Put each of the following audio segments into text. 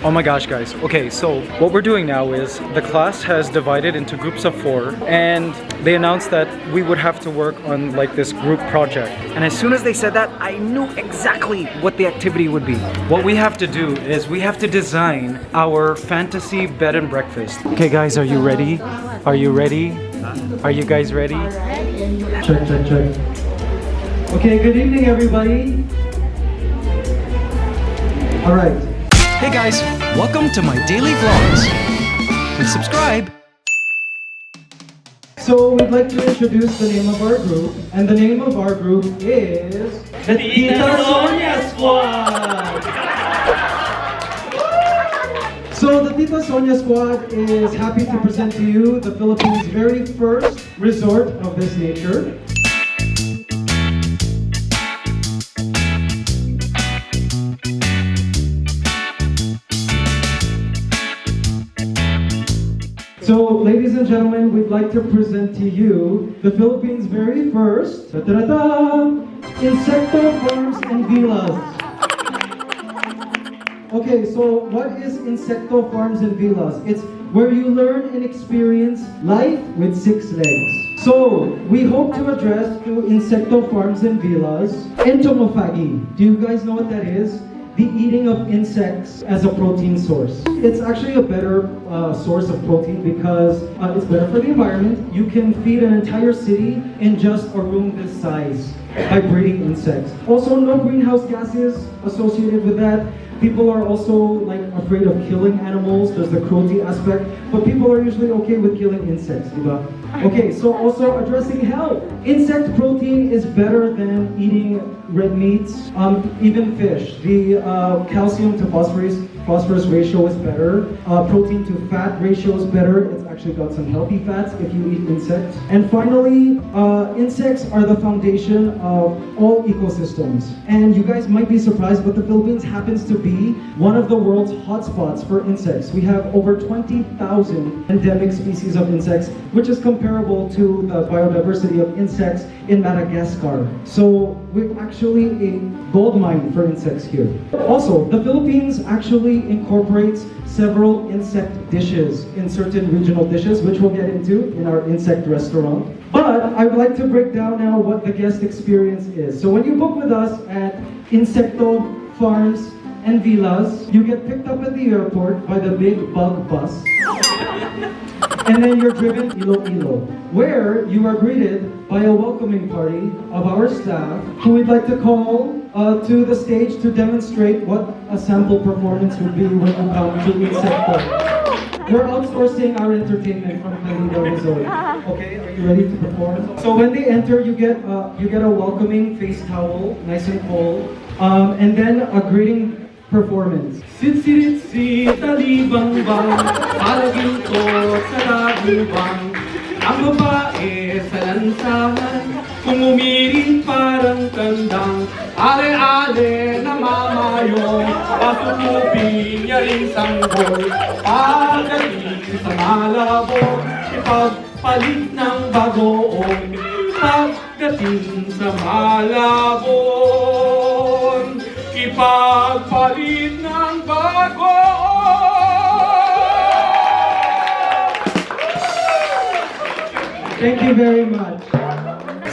Oh my gosh, guys. Okay, so what we're doing now is the class has divided into groups of 4, and they announced that we would have to work on like this group project. And as soon as they said that, I knew exactly what the activity would be. What we have to do is we have to design our fantasy bed and breakfast. Okay, guys, are you ready? Are you ready? Are you guys ready? Check, check, check. Okay, good evening, everybody. All right. Hey guys, welcome to my daily vlogs. Please subscribe. So we'd like to introduce the name of our group, and the name of our group is the Tita Sonya Squad. So the Tita Sonya Squad is happy to present to you the Philippines' very first resort of this nature. So, ladies and gentlemen, we'd like to present to you the Philippines' very first insecto farms and villas. Okay, so what is insecto farms and villas? It's where you learn and experience life with 6 legs. So, we hope to address through insecto farms and villas entomophagy. Do you guys know what that is? The eating of insects as a protein source. It's actually a better source of protein because it's better for the environment. You can feed an entire city in just a room this size by breeding insects. Also, no greenhouse gases associated with that. People are also like afraid of killing animals. There's the cruelty aspect, but people are usually okay with killing insects, diba? Okay, so also addressing health. Insect protein is better than eating red meats, even fish. The calcium to phosphorus ratio is better. Protein to fat ratio is better. It's actually got some healthy fats if you eat insects. And finally, insects are the foundation of all ecosystems. And you guys might be surprised, but the Philippines happens to be one of the world's hotspots for insects. We have over 20,000 endemic species of insects, which is comparable to the biodiversity of insects in Madagascar. So we're actually a gold mine for insects here. Also, the Philippines actually incorporates several insect dishes in certain regional dishes, which we'll get into in our insect restaurant. But I'd like to break down now what the guest experience is. So when you book with us at Insecto Farms and Villas, you get picked up at the airport by the big bug bus. And then you're driven Iloilo, where you are greeted by a welcoming party of our staff who we'd like to call to the stage to demonstrate what a sample performance would be when you come to Insecto. We're outsourcing our entertainment from Manila Resort. Okay, are you ready to perform? So when they enter, you get a welcoming face towel, nice and cold, and then a greeting performance. Sit-sit-sit, talibang-bang, palaginto sa dagubang. Ang babae sa lansangan, kung umiring parang tandang. Ale-ale na mamayong, pasumubing yaring sanggol. Pagaling sa malabon, ipagpalit ng bagoong. Pagdating sa malabon, ipagpalit ng bagoong. Thank you very much.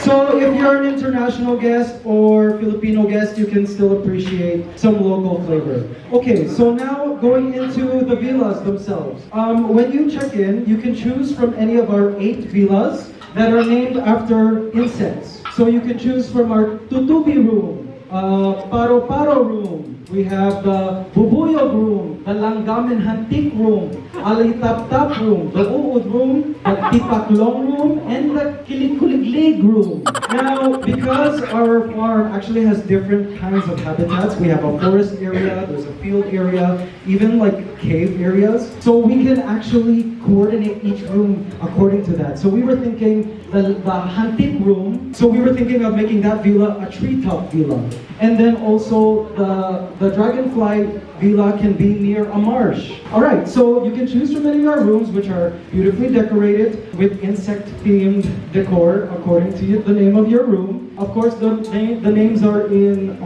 So if you're an international guest or Filipino guest, you can still appreciate some local flavor. Okay, so now going into the villas themselves. When you check in, you can choose from any of our 8 villas that are named after insects. So you can choose from our tutubi room, paro-paro room, we have the bubuyog room, the langgam and hantik room, alitap-tap room, the uod room, the tipaklong room, and the kilikuliglig room. Now, because our farm actually has different kinds of habitats, we have a forest area, there's a field area, even like cave areas, so we can actually coordinate each room according to that. So we were thinking the hantik room, so we were thinking of making that villa a treetop villa. And then also the dragonfly villa can be near a marsh. Alright, so you can choose from any of our rooms, which are beautifully decorated with insect-themed decor according to the name of your room. Of course, the names are in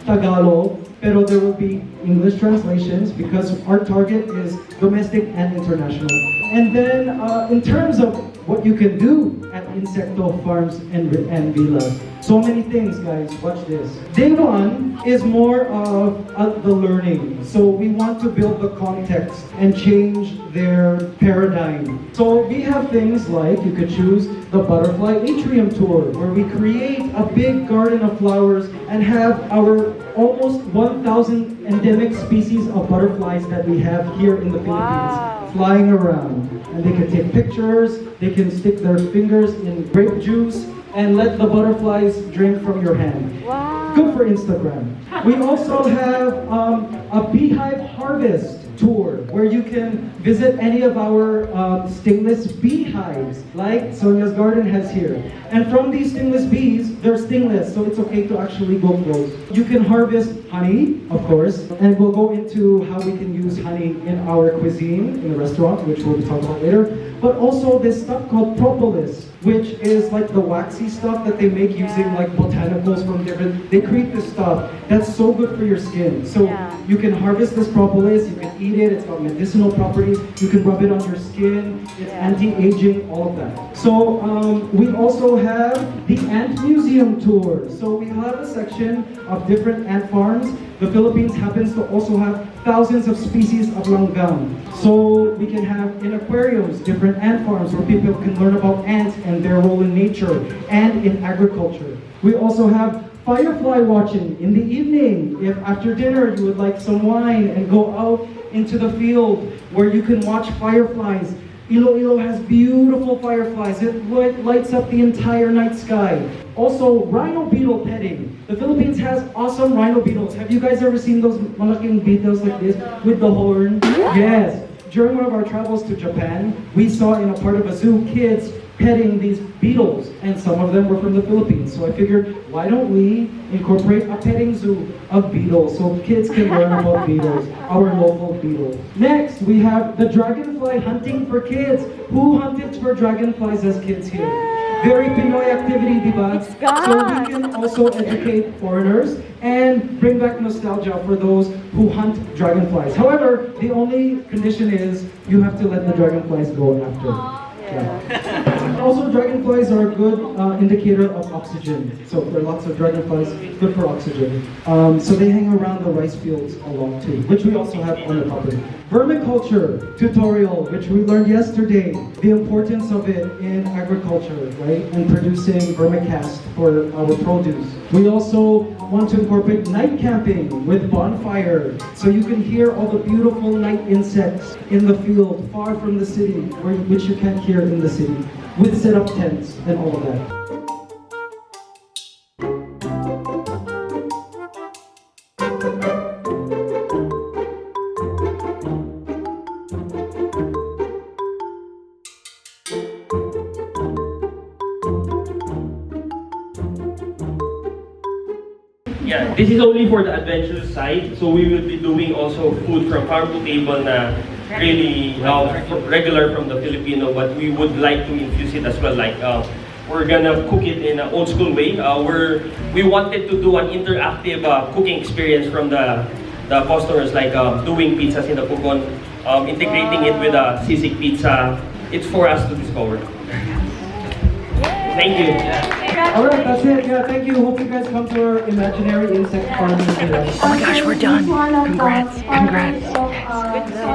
Tagalog. pero there will be English translations because our target is domestic and international. And then in terms of what you can do at Insecto Farms and Villas, so many things, guys. Watch this. Day one is more of the learning. So we want to build the context and change their paradigm. So we have things like, you could choose the butterfly atrium tour, where we create a big garden of flowers and have our almost 1,000 endemic species of butterflies that we have here in the Philippines flying around. And they can take pictures, they can stick their fingers in grape juice, and let the butterflies drink from your hand. Wow. Good for Instagram. We also have a beehive harvest tour where you can visit any of our stingless beehives like Sonya's Garden has here. And from these stingless bees, they're stingless, so it's okay to actually go close. You can harvest honey, of course, and we'll go into how we can use honey in our cuisine in the restaurant, which we'll be talking about later. But also this stuff called propolis, which is like the waxy stuff that they make using like botanicals from different, they create this stuff that's so good for your skin. So you can harvest this propolis, you can eat it, it's got medicinal properties, you can rub it on your skin, it's anti-aging, all of that. So we also have the ant museum tour. So we have a section of different ant farms. The Philippines happens to also have thousands of species of langgam. So we can have in aquariums different ant farms where people can learn about ants and their role in nature and in agriculture. We also have firefly watching in the evening. If after dinner you would like some wine and go out into the field where you can watch fireflies. Iloilo has beautiful fireflies. It lights up the entire night sky. Also, rhino beetle petting. The Philippines has awesome rhino beetles. Have you guys ever seen those malaking beetles like this with the horn? Yes. During one of our travels to Japan, we saw in a part of a zoo kids petting these beetles, and some of them were from the Philippines. So I figured, why don't we incorporate a petting zoo of beetles so kids can learn about beetles, our local beetles. Next, we have the dragonfly hunting for kids. Who hunted for dragonflies as kids here? Very Pinoy activity, diba? So we can also educate foreigners and bring back nostalgia for those who hunt dragonflies. However, the only condition is you have to let the dragonflies go after. Yeah. Also, dragonflies are a good indicator of oxygen. So there are lots of dragonflies, good for oxygen. So they hang around the rice fields a lot too, which we also have on the property. Vermiculture tutorial, which we learned yesterday, the importance of it in agriculture, right? And producing vermicast for our produce. We also want to incorporate night camping with bonfire, so you can hear all the beautiful night insects in the field, far from the city, which you can't hear in the city, with set up tents and all of that. Yeah, this is only for the adventurous side. So we will be doing also food from farm to table na really regular from the Filipino, but we would like to infuse it as well. Like we're gonna cook it in an old school way. We wanted to do an interactive cooking experience from the customers, like doing pizzas in the pugon, integrating it with a sisig pizza. It's for us to discover. Thank you. Alright, that's it. Yeah, thank you. Hope you guys come to our imaginary insect farm. Oh my gosh, we're done. Congrats. Congrats.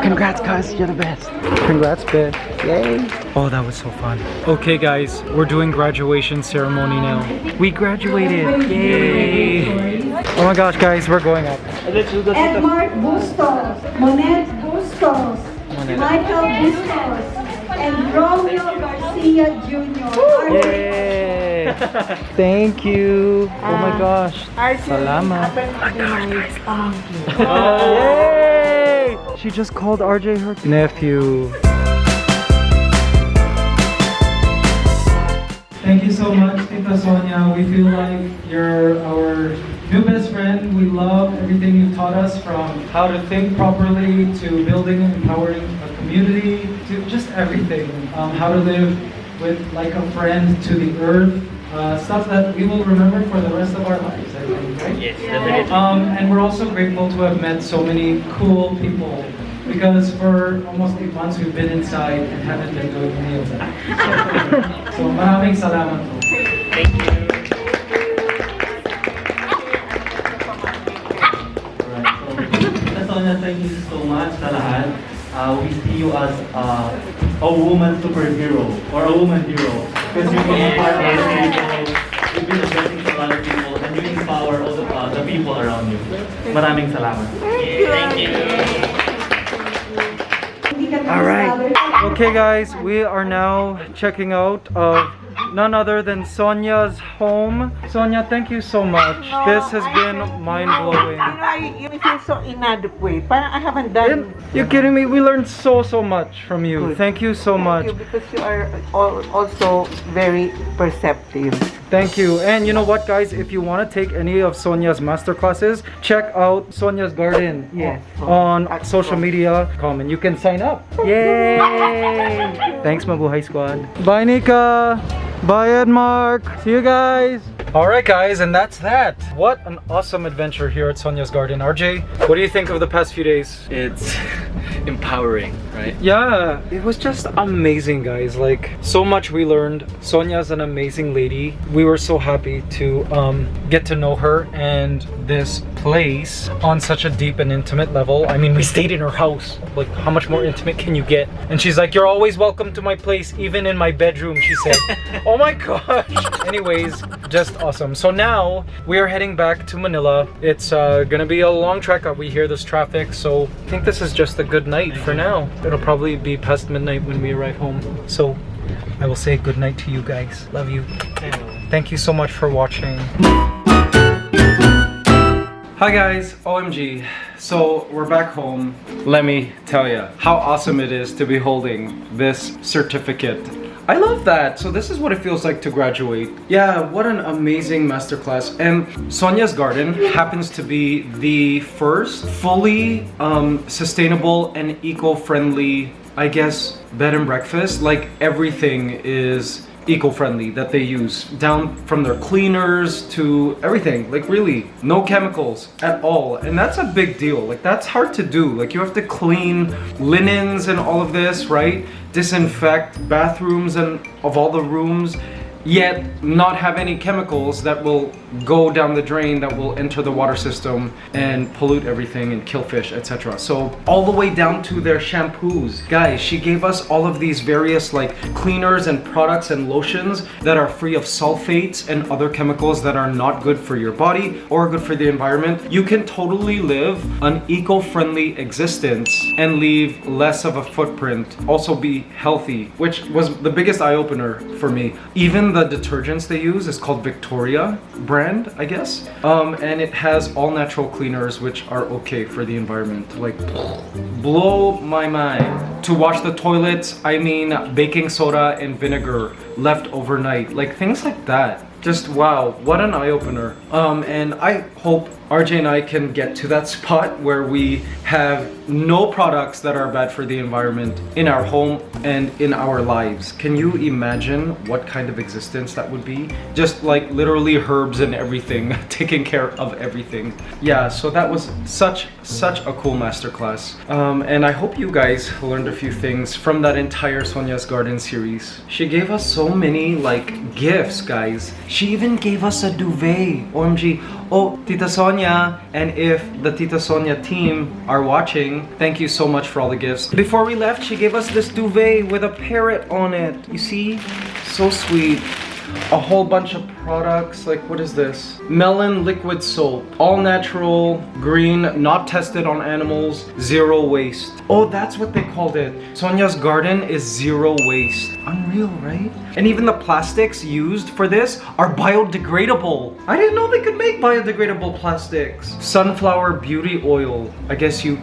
Congrats, cuz. You're the best. Congrats, Ben. Yay. Oh, that was so fun. Okay, guys, we're doing graduation ceremony now. We graduated. Yay. Oh my gosh, guys, we're going up. Edmar Bustos, Monet Bustos, Michael Bustos, and Romeo Garcia Jr. Yay. Thank you. Oh my gosh. Salamat. Yay. She just called RJ her nephew. Thank you so much, Tita Sonya. We feel like you're our new best friend. We love everything you've taught us, from how to think properly to building and empowering a community to just everything. How to live with like a friend to the earth. Stuff that we will remember for the rest of our lives. everything, right? Yes, definitely. And we're also grateful to have met so many cool people because for almost 8 months we've been inside and haven't been doing any of that. So maraming salamat po. Thank you. Alright, so Tita Sonya, thank you so much sa lahat. We see you as a woman superhero or a woman hero because you've been a part of the people, you've been a blessing to a lot of people, and you empower all the people around you. Maraming salamat. Thank you. All right. Okay, guys, we are now checking out of none other than Sonya's home. Sonya, thank you so much. This has been mind-blowing. You feel so inadequate. Parang I haven't done. You're kidding me? We learned so much from you. Good. Thank you so much. Thank you, because you are also very perceptive. Thank you. And you know what, guys? If you want to take any of Sonya's masterclasses, check out Sonya's Garden. Yes. On social media. Comment. You can sign up. Yay! Thanks, Mabuhay Squad. Bye, Nika. Bye, Edmark. See you guys. Alright, guys, and that's that. What an awesome adventure here at Sonya's Garden. RJ, what do you think of the past few days? It's empowering, right? Yeah, it was just amazing, guys. Like, so much we learned. Sonya's an amazing lady. We were so happy to get to know her and this place on such a deep and intimate level. I mean, we stayed in her house. Like, how much more intimate can you get? And she's like, you're always welcome to my place, even in my bedroom, she said. Oh my gosh. Anyways, just awesome. So now we are heading back to Manila. It's gonna be a long trek. We hear this traffic, so I think this is just a good night for now. It'll probably be past midnight when we arrive home. So I will say good night to you guys. Love you. Thank you so much for watching. Hi guys, OMG. So we're back home. Let me tell you how awesome it is to be holding this certificate. I love that. So this is what it feels like to graduate. Yeah, what an amazing masterclass. And Sonya's Garden happens to be the first fully sustainable and eco-friendly, I guess, bed and breakfast. Like, everything is eco-friendly that they use, down from their cleaners to everything. Like, really, no chemicals at all. And that's a big deal. Like, that's hard to do. Like, you have to clean linens and all of this, right? Disinfect bathrooms and of all the rooms, yet not have any chemicals that will go down the drain, that will enter the water system and pollute everything and kill fish, etc. So all the way down to their shampoos. Guys, she gave us all of these various like cleaners and products and lotions that are free of sulfates and other chemicals that are not good for your body or good for the environment. You can totally live an eco-friendly existence and leave less of a footprint. Also be healthy, which was the biggest eye-opener for me. Even the detergents they use is called Victoria brand, I guess. And it has all natural cleaners which are okay for the environment. Like, blow my mind. To wash the toilets, I mean baking soda and vinegar left overnight. Like, things like that. Just wow, what an eye-opener. And I hope RJ and I can get to that spot where we have no products that are bad for the environment in our home and in our lives. Can you imagine what kind of existence that would be? Just like literally herbs and everything, taking care of everything. Yeah, so that was such a cool masterclass. And I hope you guys learned a few things from that entire Sonya's Garden series. She gave us so many like gifts, guys. She even gave us a duvet. OMG. Oh, Tita Sonya, and if the Tita Sonya team are watching, thank you so much for all the gifts. Before we left, she gave us this duvet with a parrot on it. You see? So sweet. A whole bunch of products, like what is this? Melon liquid soap, all natural, green, not tested on animals, zero waste. Oh, that's what they called it. Sonya's Garden is zero waste. Unreal, right? And even the plastics used for this are biodegradable. I didn't know they could make biodegradable plastics. Sunflower beauty oil. I guess you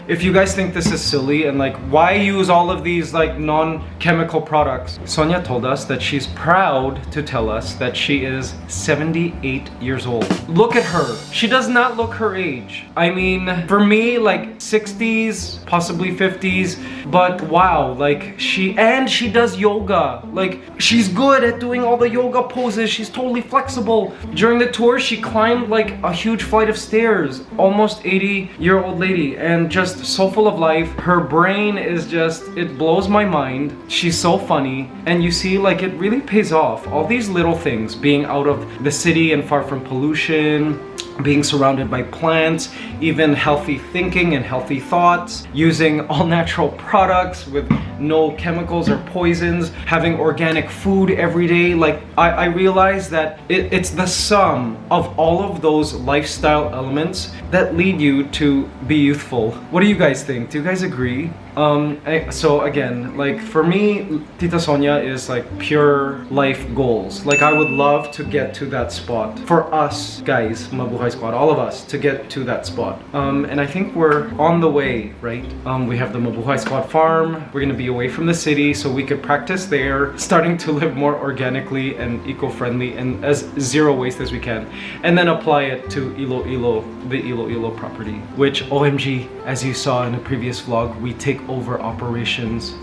if you guys think this is silly and like why use all of these like non-chemical products, Sonya told us that she's proud to tell us that she is 78 years old. Look at her. She does not look her age. I mean, for me, like 60s, possibly 50s, but wow, like she does yoga. Like she's good at doing all the yoga poses. She's totally flexible. During the tour, she climbed like a huge flight of stairs. Almost 80-year-old lady, and just so full of life. Her brain is just, it blows my mind. She's so funny, and you see like it really pays off. All these little things, being out of the city and far from pollution, being surrounded by plants, even healthy thinking and healthy thoughts, using all natural products with no chemicals or poisons, having organic food every day. Like I realize that it's the sum of all of those lifestyle elements that lead you to be youthful. What do you guys think? Do you guys agree? So again, like for me, Tita Sonya is like pure life goals. Like I would love to get to that spot. For us guys, Mabuhay Squad, all of us, to get to that spot. And I think we're on the way, right? We have the Mabuhay Squad farm. We're gonna be away from the city so we could practice there, starting to live more organically and eco-friendly and as zero waste as we can. And then apply it to Iloilo, the Iloilo property, which OMG, as you saw in a previous vlog, we take over operations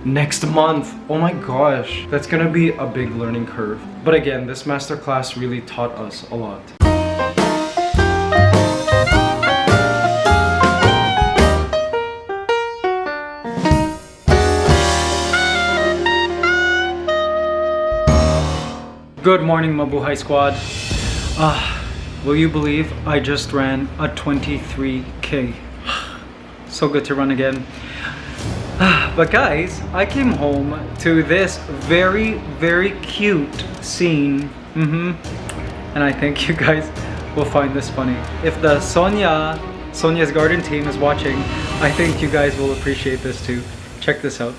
next month. Oh my gosh, that's gonna be a big learning curve. But again, this masterclass really taught us a lot. Good morning, Mabuhay Squad. Will you believe I just ran a 23K? So good to run again. But guys, I came home to this very, very cute scene. And I think you guys will find this funny. If the Sonya's Garden team is watching, I think you guys will appreciate this too. Check this out.